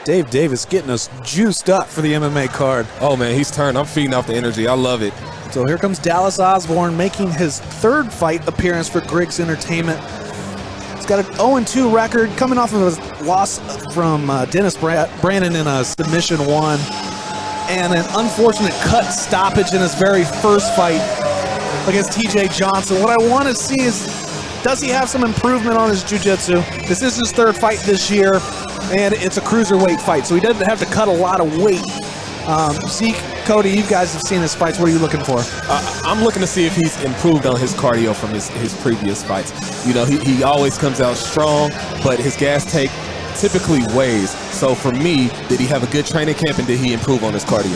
Dave Davis getting us juiced up for the MMA card. Oh, man, he's turned. I'm feeding off the energy. I love it. So here comes Dallas Osborne making his third fight appearance for Griggs Entertainment. He's got an 0-2 record, coming off of a loss from Dennis Brandon in a submission one, and an unfortunate cut stoppage in his very first fight against TJ Johnson. What I want to see is, does he have some improvement on his jiu-jitsu? This is his third fight this year, and it's a cruiserweight fight, so he doesn't have to cut a lot of weight. Zeke, Cody, you guys have seen his fights. What are you looking for? I'm looking to see if he's improved on his cardio from his previous fights. You know, he always comes out strong, but his gas take typically weighs. So for me, did he have a good training camp, and did he improve on his cardio?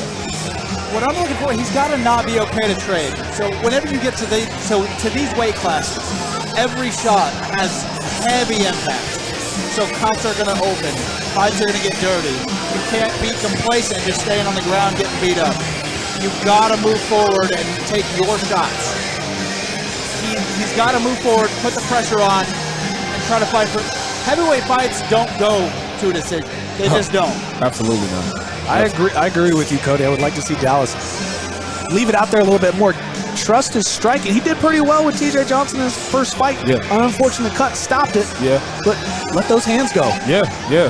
What I'm looking for, he's got to not be okay to trade. So whenever you get to these weight classes, every shot has heavy impact. So cuts are going to open, fights are going to get dirty. You can't be complacent just staying on the ground getting beat up. You've got to move forward and take your shots. He's got to move forward, put the pressure on, and try to fight for. Heavyweight fights don't go to a decision. They just don't. Absolutely not. I agree with you, Cody. I would like to see Dallas leave it out there a little bit more. Trust his striking. He did pretty well with TJ Johnson in his first fight. Yeah. An unfortunate cut stopped it. Yeah. But let those hands go. Yeah, yeah.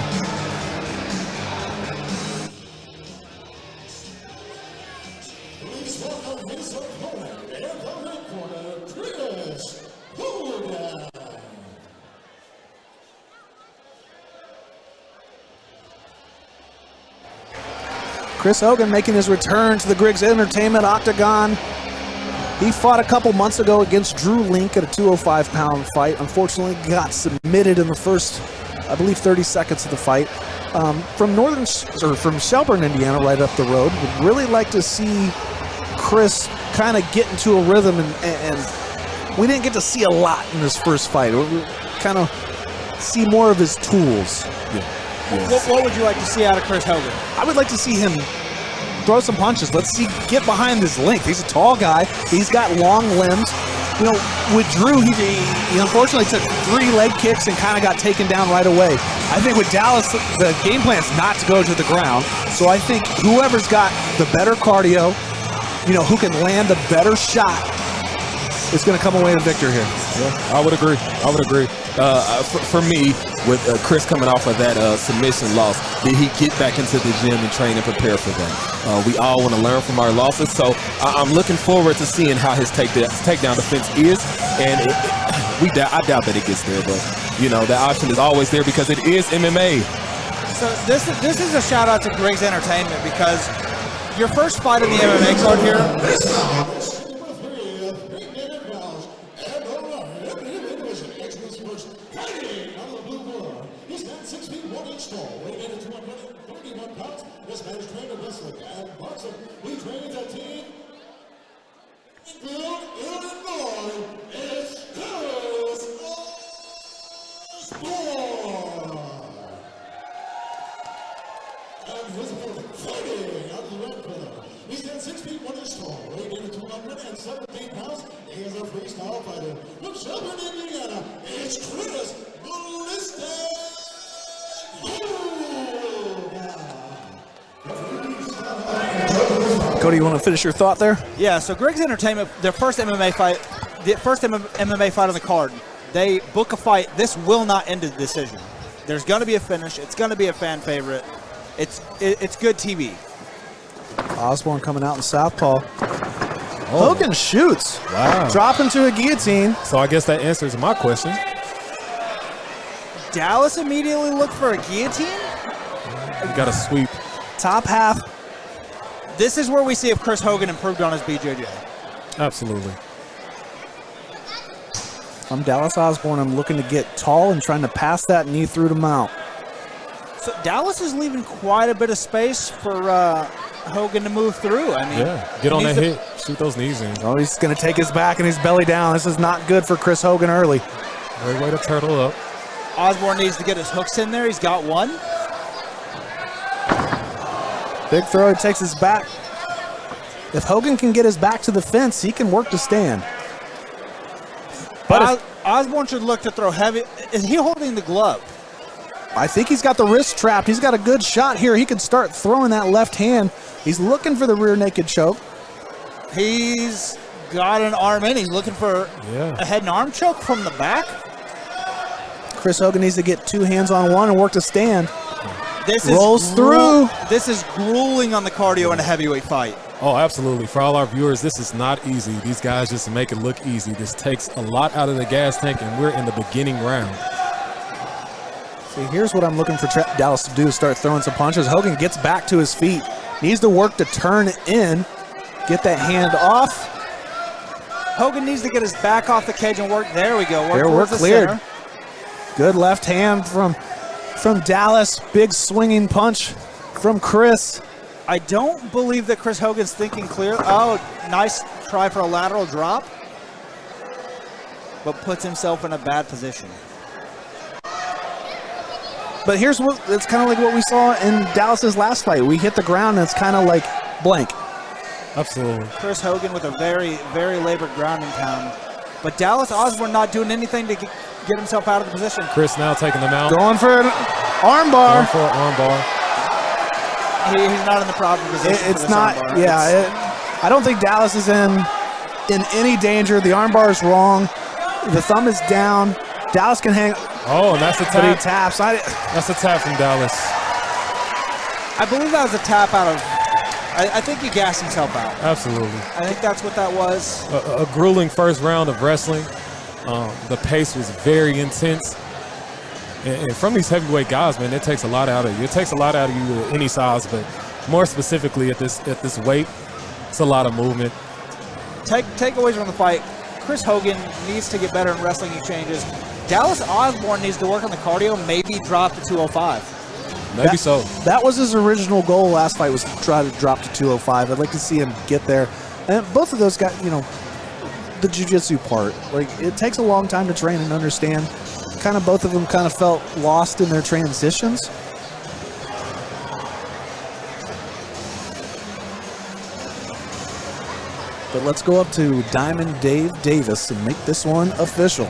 Please welcome his opponent in the red corner, Griggs, Hogan. Chris Hogan making his return to the Griggs Entertainment Octagon. He fought a couple months ago against Drew Link at a 205-pound fight. Unfortunately, got submitted in the first, I believe, 30 seconds of the fight. From Shelburne, Indiana, right up the road. Would really like to see Chris kind of get into a rhythm, and we didn't get to see a lot in his first fight. We kind of see more of his tools. Yeah. What would you like to see out of Chris Hogan? I would like to see him throw some punches. Let's see, get behind his length. He's a tall guy. He's got long limbs. You know, with Drew, he unfortunately took 3 leg kicks and kind of got taken down right away. I think with Dallas, the game plan is not to go to the ground. So I think whoever's got the better cardio, you know, who can land the better shot, is going to come away the victor here. Yeah, I would agree. For me, with Chris coming off of that submission loss, did he get back into the gym and train and prepare for that? We all want to learn from our losses, so I'm looking forward to seeing how his takedown defense is, and I doubt that it gets there, but you know, that option is always there because it is MMA. So this is a shout out to Griggs Entertainment, because your first fight in the MMA card here. Cody, you want to finish your thought there? Yeah, so Griggs Entertainment, their first MMA fight, the first MMA fight on the card, they book a fight. This will not end a decision. There's going to be a finish. It's going to be a fan favorite. It's good TV. Osborne coming out in southpaw. Hogan shoots. Wow. Drop into a guillotine. So I guess that answers my question. Dallas immediately looked for a guillotine? You got a sweep. Top half. This is where we see if Chris Hogan improved on his BJJ. Absolutely. I'm Dallas Osborne. I'm looking to get tall and trying to pass that knee through the mount. So Dallas is leaving quite a bit of space for Hogan to move through. I mean, yeah, get on that hit, shoot those knees in. Oh, he's going to take his back and his belly down. This is not good for Chris Hogan early. Great way to turtle up. Osborne needs to get his hooks in there. He's got one. Big throw, he takes his back. If Hogan can get his back to the fence, he can work to stand. But Osborne should look to throw heavy. Is he holding the glove? I think he's got the wrist trapped. He's got a good shot here. He can start throwing that left hand. He's looking for the rear naked choke. He's got an arm in. He's looking for a head and arm choke from the back. Chris Hogan needs to get 2 hands on one and work to stand. This rolls through. This is grueling on the cardio in a heavyweight fight. Oh, absolutely. For all our viewers, this is not easy. These guys just make it look easy. This takes a lot out of the gas tank, and we're in the beginning round. See, here's what I'm looking for Dallas to do, start throwing some punches. Hogan gets back to his feet. Needs to work to turn in, get that hand off. Hogan needs to get his back off the cage and work. There we go. We're cleared. Center. Good left hand from Dallas. Big swinging punch from Chris. I don't believe that Chris Hogan's thinking clear. Oh, nice try for a lateral drop, but puts himself in a bad position. But here's what, it's kind of like what we saw in Dallas's last fight. We hit the ground and it's kind of like blank. Absolutely. Chris Hogan with a very, very labored ground and pound. But Dallas Osborne not doing anything to get himself out of the position. Chris now taking them out. Going for an arm bar. Going for an arm bar. He's not in the proper position. It's not, I don't think Dallas is in any danger. The arm bar is wrong. The thumb is down. Dallas can hang. Oh, and that's a tap. But he taps. That's a tap from Dallas. I believe that was a tap out of. I think he gassed himself out. Absolutely. I think that's what that was. A grueling first round of wrestling. The pace was very intense. And from these heavyweight guys, man, it takes a lot out of you. It takes a lot out of you at any size, but more specifically at this weight, it's a lot of movement. Takeaways from the fight. Chris Hogan needs to get better in wrestling exchanges. Dallas Osborne needs to work on the cardio, maybe drop to 205. Maybe so. That was his original goal last fight, was to try to drop to 205. I'd like to see him get there. And both of those guys, the jiu-jitsu part, like, it takes a long time to train and understand. Kind of both of them kind of felt lost in their transitions. But let's go up to Diamond Dave Davis and make this one official.